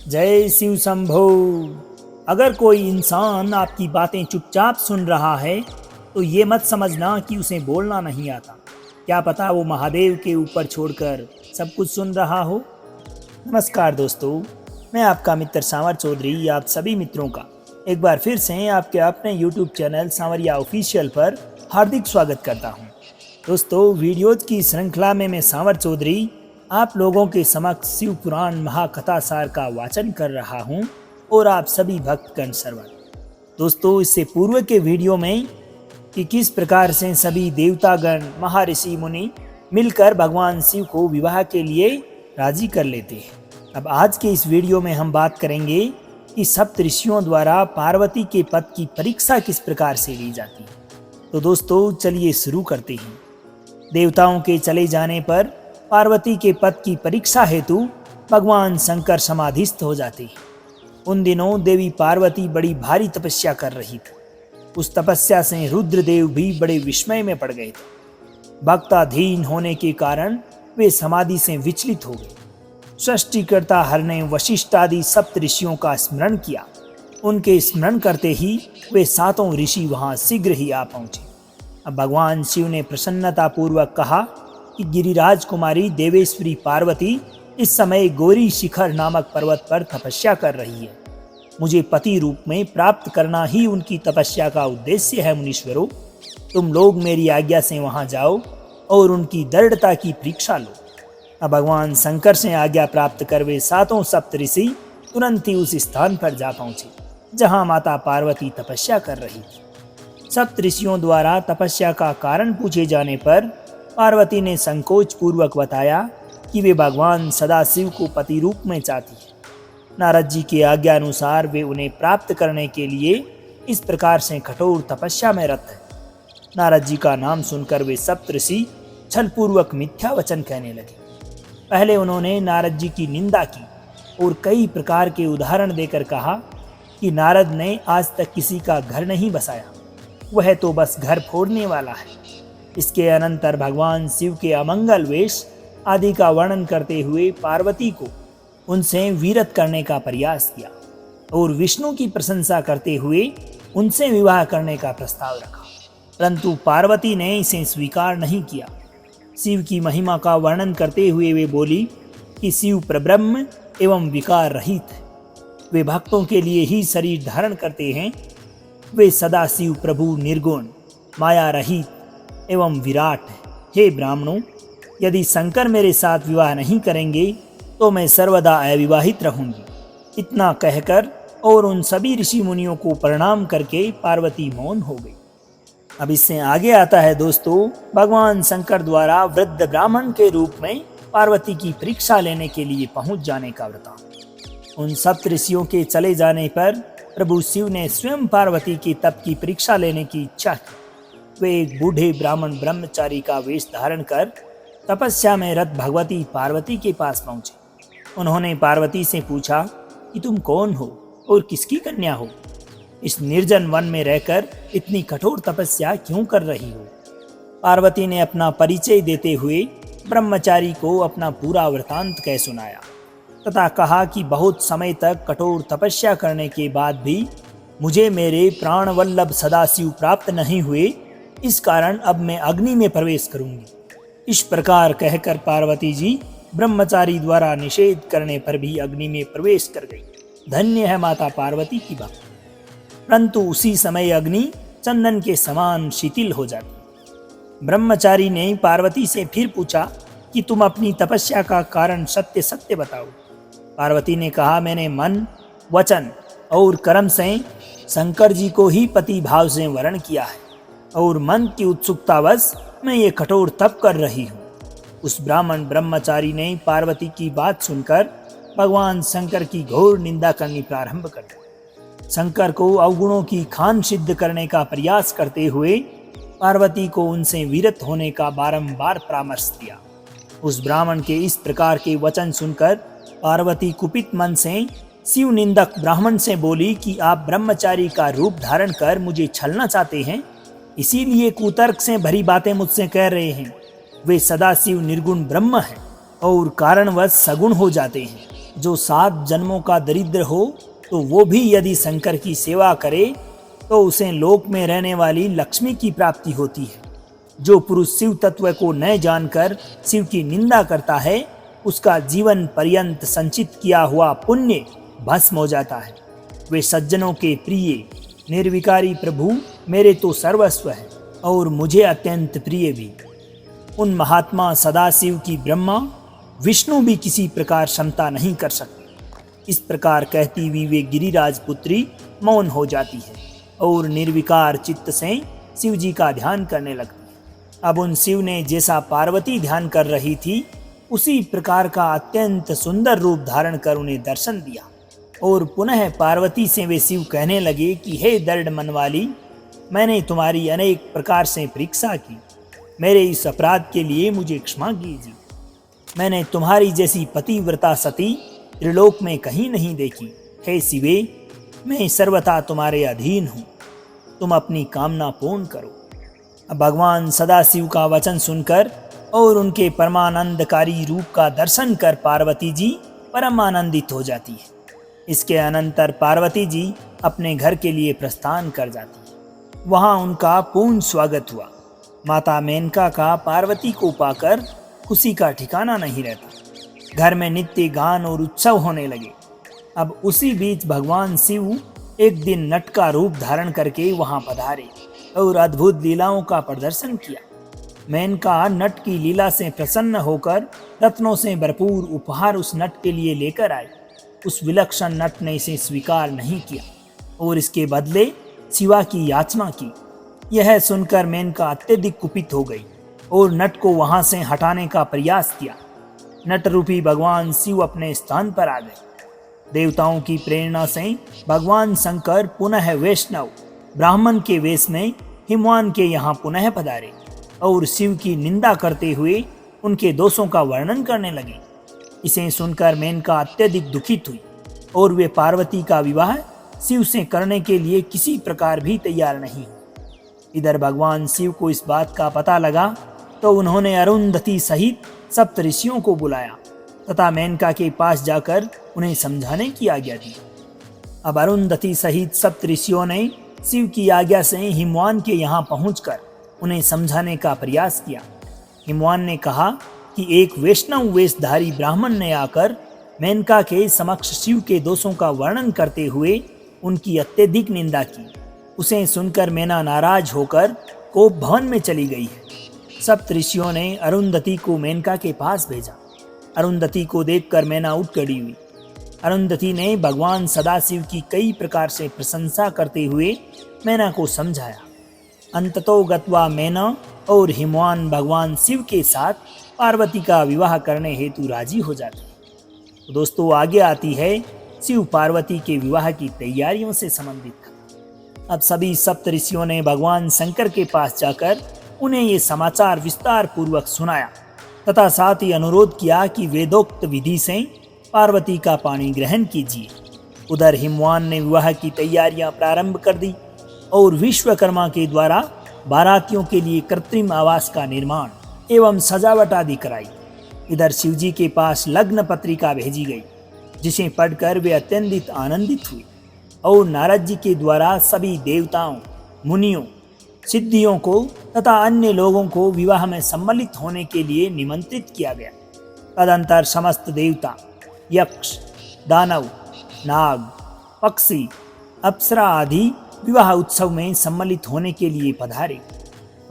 जय शिव शंभो। अगर कोई इंसान आपकी बातें चुपचाप सुन रहा है तो ये मत समझना कि उसे बोलना नहीं आता। क्या पता वो महादेव के ऊपर छोड़कर सब कुछ सुन रहा हो। नमस्कार दोस्तों, मैं आपका मित्र सांवर चौधरी आप सभी मित्रों का एक बार फिर से आपके अपने YouTube चैनल सांवरिया ऑफिशियल पर हार्दिक स्वागत करता हूँ। दोस्तों, वीडियोज की श्रृंखला में मैं सांवर चौधरी आप लोगों के समक्ष शिव पुराण महाकथा सार का वाचन कर रहा हूं और आप सभी भक्तगण श्रवण। दोस्तों, इससे पूर्व के वीडियो में कि किस प्रकार से सभी देवतागण महर्षि मुनि मिलकर भगवान शिव को विवाह के लिए राजी कर लेते हैं। अब आज के इस वीडियो में हम बात करेंगे कि सप्त ऋषियों द्वारा पार्वती के पद की परीक्षा किस प्रकार से ली जाती है। तो दोस्तों, चलिए शुरू करते हैं। देवताओं के चले जाने पर पार्वती के पद की परीक्षा हेतु भगवान शंकर समाधिस्थ हो जाते हैं। उन दिनों देवी पार्वती बड़ी भारी तपस्या कर रही थी। उस तपस्या से रुद्रदेव भी बड़े विस्मय में पड़ गए थे। भक्ताधीन होने के कारण वे समाधि से विचलित हो गए। सृष्टिकर्ता हर ने वशिष्ठ आदि सप्त ऋषियों का स्मरण किया। उनके स्मरण करते ही वे सातों ऋषि वहां शीघ्र ही आ पहुंचे। अब भगवान शिव ने प्रसन्नता पूर्वक कहा कि गिरिराज कुमारी देवेश्वरी पार्वती इस समय गौरी शिखर नामक पर्वत पर तपस्या कर रही है। मुझे पति रूप में प्राप्त करना ही उनकी तपस्या का उद्देश्य है। मुनीश्वरों, तुम लोग मेरी आज्ञा से वहां जाओ और उनकी दृढ़ता की परीक्षा लो। अब भगवान शंकर से आज्ञा प्राप्त कर वे सातों सप्त ऋषि तुरंत ही उस स्थान पर जा पहुंचे जहां माता पार्वती तपस्या कर रही थी। सप्त ऋषियों द्वारा तपस्या का कारण पूछे जाने पर पार्वती ने संकोच पूर्वक बताया कि वे भगवान सदाशिव को पति रूप में चाहती है। नारद जी की आज्ञा अनुसार वे उन्हें प्राप्त करने के लिए इस प्रकार से कठोर तपस्या में रत है। नारद जी का नाम सुनकर वे सप्त ऋषि छल पूर्वक मिथ्या वचन कहने लगे। पहले उन्होंने नारद जी की निंदा की और कई प्रकार के उदाहरण देकर कहा कि नारद ने आज तक किसी का घर नहीं बसाया, वह तो बस घर फोड़ने वाला है। इसके अनंतर भगवान शिव के अमंगल वेश आदि का वर्णन करते हुए पार्वती को उनसे वीरत करने का प्रयास किया और विष्णु की प्रशंसा करते हुए उनसे विवाह करने का प्रस्ताव रखा, परंतु पार्वती ने इसे स्वीकार नहीं किया। शिव की महिमा का वर्णन करते हुए वे बोली कि शिव प्रब्रह्म एवं विकार रहित है। वे भक्तों के लिए ही शरीर धारण करते हैं। वे सदा शिव प्रभु निर्गुण माया रहित एवं विराट है। हे ब्राह्मणों, यदि शंकर मेरे साथ विवाह नहीं करेंगे तो मैं सर्वदा अविवाहित रहूंगी। इतना कहकर और उन सभी ऋषि मुनियों को प्रणाम करके पार्वती मौन हो गई। अब इससे आगे आता है दोस्तों, भगवान शंकर द्वारा वृद्ध ब्राह्मण के रूप में पार्वती की परीक्षा लेने के लिए पहुंच जाने का वृतांत। उन सप्त ऋषियों के चले जाने पर प्रभु शिव ने स्वयं पार्वती की तप की परीक्षा लेने की इच्छा की। वे एक बूढ़े ब्राह्मण ब्रह्मचारी का वेश धारण कर तपस्या में रत भगवती पार्वती के पास पहुंचे। उन्होंने पार्वती से पूछा कि तुम कौन हो और किसकी कन्या हो? इस निर्जन वन में रहकर इतनी कठोर तपस्या क्यों कर रही हो? पार्वती ने अपना परिचय देते हुए ब्रह्मचारी को अपना पूरा वृतांत कह सुनाया तथा कहा कि बहुत समय तक कठोर तपस्या करने के बाद भी मुझे मेरे प्राण वल्लभ सदाशिव प्राप्त नहीं हुए, इस कारण अब मैं अग्नि में प्रवेश करूंगी। इस प्रकार कहकर पार्वती जी ब्रह्मचारी द्वारा निषेध करने पर भी अग्नि में प्रवेश कर गई। धन्य है माता पार्वती की बात। परंतु उसी समय अग्नि चंदन के समान शिथिल हो जाती। ब्रह्मचारी ने पार्वती से फिर पूछा कि तुम अपनी तपस्या का कारण सत्य सत्य बताओ। पार्वती ने कहा, मैंने मन, वचन और कर्म से शंकर जी को ही पति भाव से वर्ण किया है और मन की उत्सुकतावश मैं ये कठोर तप कर रही हूँ। उस ब्राह्मण ब्रह्मचारी ने पार्वती की बात सुनकर भगवान शंकर की घोर निंदा करनी प्रारंभ कर दी। शंकर को अवगुणों की खान सिद्ध करने का प्रयास करते हुए पार्वती को उनसे विरत होने का बारंबार परामर्श दिया। उस ब्राह्मण के इस प्रकार के वचन सुनकर पार्वती कुपित मन से शिव निंदक ब्राह्मण से बोली कि आप ब्रह्मचारी का रूप धारण कर मुझे छलना चाहते हैं, इसीलिए कुतर्क से भरी बातें मुझसे कह रहे हैं। वे सदाशिव निर्गुण ब्रह्म हैं और कारणवश सगुण हो जाते हैं। जो 7 जन्मों का दरिद्र हो तो वो भी यदि शंकर की सेवा करे तो उसे लोक में रहने वाली लक्ष्मी की प्राप्ति होती है। जो पुरुष शिव तत्व को न जानकर शिव की निंदा करता है उसका जीवन पर्यंत संचित किया हुआ पुण्य भस्म हो जाता है। वे सज्जनों के प्रिय निर्विकारी प्रभु मेरे तो सर्वस्व है और मुझे अत्यंत प्रिय भी। उन महात्मा सदाशिव की ब्रह्मा विष्णु भी किसी प्रकार क्षमता नहीं कर सकते। इस प्रकार कहती हुई वे गिरिराज पुत्री मौन हो जाती है और निर्विकार चित्त से शिव जी का ध्यान करने लगती है। अब उन शिव ने जैसा पार्वती ध्यान कर रही थी उसी प्रकार का अत्यंत सुंदर रूप धारण कर उन्हें दर्शन दिया और पुनः पार्वती से वे शिव कहने लगे कि हे दृढ़ मन वाली, मैंने तुम्हारी अनेक प्रकार से परीक्षा की, मेरे इस अपराध के लिए मुझे क्षमा कीजिए। मैंने तुम्हारी जैसी पतिव्रता सती त्रिलोक में कहीं नहीं देखी। हे शिवे, मैं सर्वथा तुम्हारे अधीन हूँ, तुम अपनी कामना पूर्ण करो। अब भगवान सदाशिव का वचन सुनकर और उनके परमानंदकारी रूप का दर्शन कर पार्वती जी परम आनंदित हो जाती है। इसके अनंतर पार्वती जी अपने घर के लिए प्रस्थान कर जाती है। वहाँ उनका पूर्ण स्वागत हुआ। माता मेनका का पार्वती को पाकर खुशी का ठिकाना नहीं रहता। घर में नित्य गान और उत्सव होने लगे। अब उसी बीच भगवान शिव एक दिन नट का रूप धारण करके वहाँ पधारे और अद्भुत लीलाओं का प्रदर्शन किया। मेनका नट की लीला से प्रसन्न होकर रत्नों से भरपूर उपहार उस नट के लिए लेकर आए। उस विलक्षण नट ने इसे स्वीकार नहीं किया और इसके बदले शिवा की याचना की। यह सुनकर मेनका अत्यधिक कुपित हो गई और नट को वहां से हटाने का प्रयास किया। नट रूपी भगवान शिव अपने स्थान पर आ गए। देवताओं की प्रेरणा से भगवान शंकर पुनः वैष्णव ब्राह्मण के वेश में हिमवान के यहाँ पुनः पधारे और शिव की निंदा करते हुए उनके दोषों का वर्णन करने लगे। इसे सुनकर मेनका अत्यधिक दुखित हुई और वे पार्वती का विवाह शिव से करने के लिए किसी प्रकार भी तैयार नहीं। इधर भगवान शिव को इस बात का पता लगा तो उन्होंने अरुंधति सहित सप्त ऋषियों को बुलाया तथा मेनका के पास जाकर उन्हें समझाने की आज्ञा दी। अब अरुंधति सहित सप्त ऋषियों ने शिव की आज्ञा से हिमवान के यहाँ पहुंचकर उन्हें समझाने का प्रयास किया। हिमवान ने कहा कि एक वैष्णव वेशधारी ब्राह्मण ने आकर मेनका के समक्ष शिव के दोषों का वर्णन करते हुए उनकी अत्यधिक निंदा की। उसे सुनकर मेना नाराज होकर कोप भवन में चली गई है। सप्त ऋषियों ने अरुंधति को मेनका के पास भेजा। अरुंधति को देखकर मेना उठ खड़ी हुई। अरुंधति ने भगवान सदाशिव की कई प्रकार से प्रशंसा करते हुए मेना को समझाया। अंततो गत्वा मेना और हिमवान भगवान शिव के साथ पार्वती का विवाह करने हेतु राजी हो जाते हैं। तो दोस्तों आगे आती है शिव पार्वती के विवाह की तैयारियों से संबंधित। अब सभी सप्त ऋषियों ने भगवान शंकर के पास जाकर उन्हें ये समाचार विस्तार पूर्वक सुनाया तथा साथ ही अनुरोध किया कि वेदोक्त विधि से पार्वती का पाणी ग्रहण कीजिए। उधर हिमवान ने विवाह की तैयारियां प्रारंभ कर दी और विश्वकर्मा के द्वारा बारातियों के लिए कृत्रिम आवास का निर्माण एवं सजावट आदि कराई। इधर शिवजी के पास लग्न पत्रिका भेजी गई जिसे पढ़कर वे अत्यंत आनंदित हुए और नारद जी के द्वारा सभी देवताओं, मुनियों, सिद्धियों को तथा अन्य लोगों को विवाह में सम्मिलित होने के लिए निमंत्रित किया गया। तदंतर समस्त देवता, यक्ष, दानव, नाग, पक्षी, अप्सरा आदि विवाह उत्सव में सम्मिलित होने के लिए पधारे।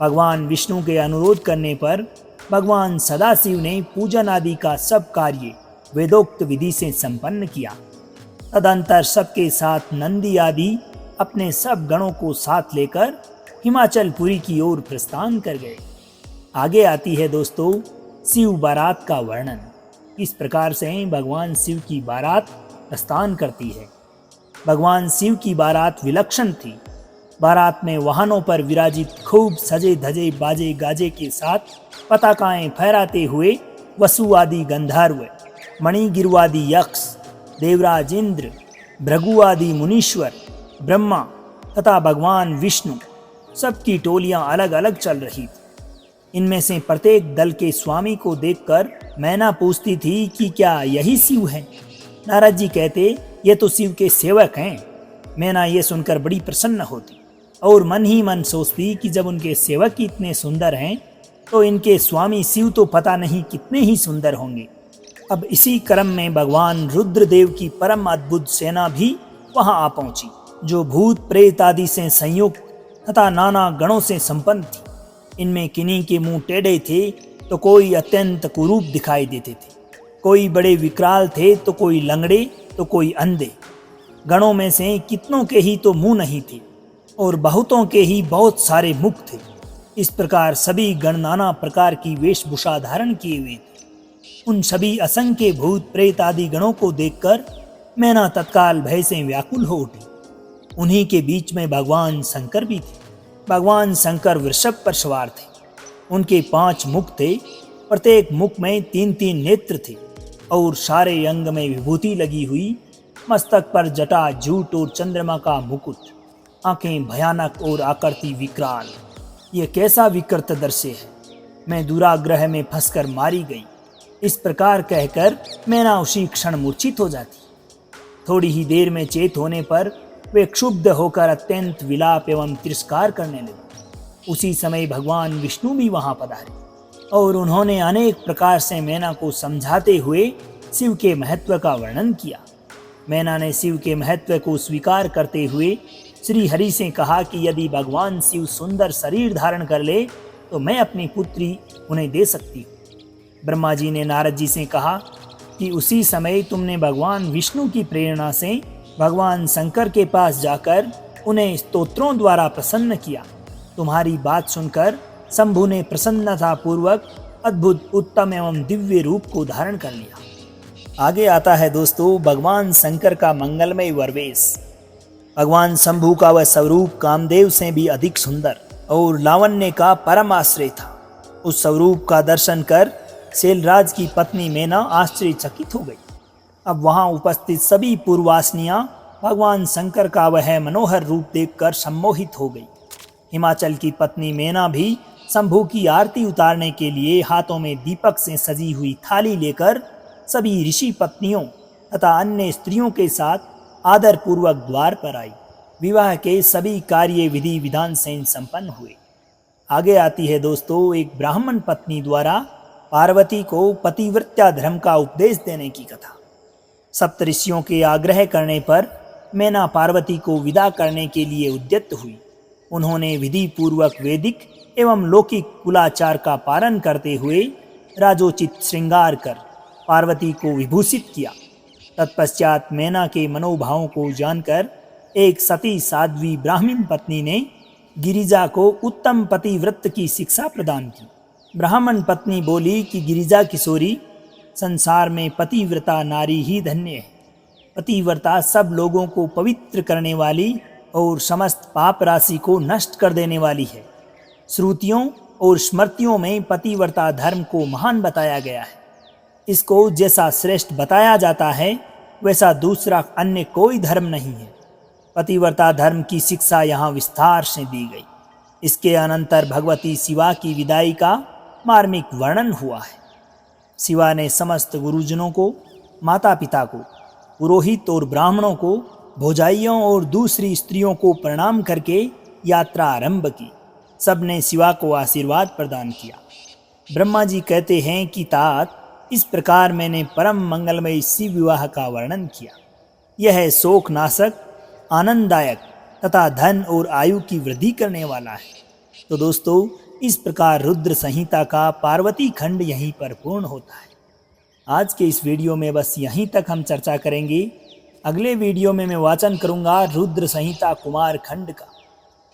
भगवान विष्णु के अनुरोध करने पर भगवान सदाशिव ने पूजन आदि का सब कार्य वेदोक्त विधि से संपन्न किया। तदंतर सबके साथ नंदी आदि अपने सब गणों को साथ लेकर हिमाचल पुरी की ओर प्रस्थान कर गए। आगे आती है दोस्तों शिव बारात का वर्णन। इस प्रकार से भगवान शिव की बारात प्रस्थान करती है। भगवान शिव की बारात विलक्षण थी। बारात में वाहनों पर विराजित खूब सजे धजे बाजे गाजे के साथ पताकाएं फहराते हुए वसु आदि गंधर्व, मणिगिरवादी यक्ष, देवराज इंद्र, भृगु आदि मुनीश्वर, ब्रह्मा तथा भगवान विष्णु सबकी टोलियां अलग अलग चल रही थी। इनमें से प्रत्येक दल के स्वामी को देखकर मैना पूछती थी कि क्या यही शिव है। नारद जी कहते, ये तो शिव के सेवक हैं। मैना ये सुनकर बड़ी प्रसन्न होती और मन ही मन सोचती कि जब उनके सेवक ही इतने सुंदर हैं तो इनके स्वामी शिव तो पता नहीं कितने ही सुंदर होंगे। अब इसी क्रम में भगवान रुद्रदेव की परम अद्भुत सेना भी वहां आ पहुंची, जो भूत प्रेत आदि से संयुक्त तथा नाना गणों से संपन्न थी। इनमें किन्हीं के मुंह टेढ़े थे तो कोई अत्यंत कुरूप दिखाई देते थे, कोई बड़े विकराल थे तो कोई लंगड़े तो कोई अंधे। गणों में से कितनों के ही तो मुंह नहीं थे और बहुतों के ही बहुत सारे मुख थे। इस प्रकार सभी गण नाना प्रकार की वेशभूषा धारण किए हुए थे। उन सभी असंख्य भूत प्रेत आदि गणों को देखकर मैना तत्काल भय से व्याकुल हो उठी। उन्हीं के बीच में भगवान शंकर भी थे। भगवान शंकर वृषभ पर सवार थे। उनके 5 मुख थे, प्रत्येक मुख में 3-3 नेत्र थे और सारे अंग में विभूति लगी हुई। मस्तक पर जटा, जूट और चंद्रमा का मुकुट, आंखें भयानक और आकृति विकराल। ये कैसा विकृत दृश्य है, मैं दुराग्रह में फंसकर मारी गई। इस प्रकार कहकर मैना उसी क्षण मूर्छित हो जाती। थोड़ी ही देर में चेत होने पर वे क्षुब्ध होकर अत्यंत विलाप एवं तिरस्कार करने लगे। उसी समय भगवान विष्णु भी वहां पधारे और उन्होंने अनेक प्रकार से मैना को समझाते हुए शिव के महत्व का वर्णन किया। मैना ने शिव के महत्व को स्वीकार करते हुए श्री हरि से कहा कि यदि भगवान शिव सुंदर शरीर धारण कर ले तो मैं अपनी पुत्री उन्हें दे सकती हूँ। ब्रह्मा जी ने नारद जी से कहा कि उसी समय तुमने भगवान विष्णु की प्रेरणा से भगवान शंकर के पास जाकर उन्हें स्तोत्रों द्वारा प्रसन्न किया। तुम्हारी बात सुनकर शंभु ने प्रसन्नता पूर्वक अद्भुत उत्तम एवं दिव्य रूप को धारण कर लिया। आगे आता है दोस्तों भगवान शंकर का मंगलमय वरवेश। भगवान शंभु का वह स्वरूप कामदेव से भी अधिक सुंदर और लावण्य का परम आश्रय था। उस स्वरूप का दर्शन कर शैलराज की पत्नी मैना आश्चर्यचकित हो गई। अब वहां उपस्थित सभी पूर्वासिनियां भगवान शंकर का वह मनोहर रूप देखकर सम्मोहित हो गई। हिमाचल की पत्नी मैना भी शंभु की आरती उतारने के लिए हाथों में दीपक से सजी हुई थाली लेकर सभी ऋषि पत्नियों तथा अन्य स्त्रियों के साथ आदर पूर्वक द्वार पर आई। विवाह के सभी कार्य विधि विधान से संपन्न हुए। आगे आती है दोस्तों एक ब्राह्मण पत्नी द्वारा पार्वती को पतिव्रत्या धर्म का उपदेश देने की कथा। सप्तऋषियों के आग्रह करने पर मैना पार्वती को विदा करने के लिए उद्यत हुई। उन्होंने विधि पूर्वक वैदिक एवं लौकिक कुलाचार का पालन करते हुए राजोचित श्रृंगार कर पार्वती को विभूषित किया। तत्पश्चात मैना के मनोभावों को जानकर एक सती साध्वी ब्राह्मण पत्नी ने गिरिजा को उत्तम पतिव्रत की शिक्षा प्रदान की। ब्राह्मण पत्नी बोली कि गिरिजा किशोरी, संसार में पतिव्रता नारी ही धन्य है। पतिव्रता सब लोगों को पवित्र करने वाली और समस्त पाप राशि को नष्ट कर देने वाली है। श्रुतियों और स्मृतियों में पतिव्रता धर्म को महान बताया गया है। इसको जैसा श्रेष्ठ बताया जाता है वैसा दूसरा अन्य कोई धर्म नहीं है। पतिव्रता धर्म की शिक्षा यहाँ विस्तार से दी गई। इसके अनंतर भगवती शिवा की विदाई का मार्मिक वर्णन हुआ है। शिवा ने समस्त गुरुजनों को, माता पिता को, पुरोहित और ब्राह्मणों को, भोजाइयों और दूसरी स्त्रियों को प्रणाम करके यात्रा आरंभ की। सबने शिवा को आशीर्वाद प्रदान किया। ब्रह्मा जी कहते हैं कि तात इस प्रकार मैंने परम मंगलमय शिव विवाह का वर्णन किया। यह शोक नाशक, आनंददायक तथा धन और आयु की वृद्धि करने वाला है। तो दोस्तों इस प्रकार रुद्र संहिता का पार्वती खंड यहीं पर पूर्ण होता है। आज के इस वीडियो में बस यहीं तक हम चर्चा करेंगे। अगले वीडियो में मैं वाचन करूंगा रुद्र संहिता कुमार खंड का।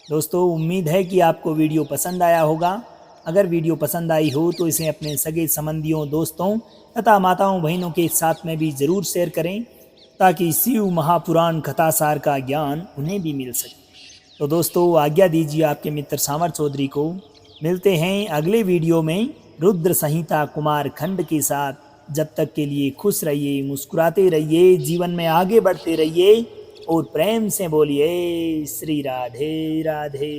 दोस्तों उम्मीद है कि आपको वीडियो पसंद आया होगा। अगर वीडियो पसंद आई हो तो इसे अपने सगे संबंधियों, दोस्तों तथा माताओं बहनों के साथ में भी ज़रूर शेयर करें ताकि शिव महापुराण कथासार का ज्ञान उन्हें भी मिल सके। तो दोस्तों आज्ञा दीजिए आपके मित्र सामर चौधरी को। मिलते हैं अगले वीडियो में रुद्र संहिता कुमार खंड के साथ। जब तक के लिए खुश रहिए, मुस्कुराते रहिए, जीवन में आगे बढ़ते रहिए और प्रेम से बोलिए श्री राधे राधे।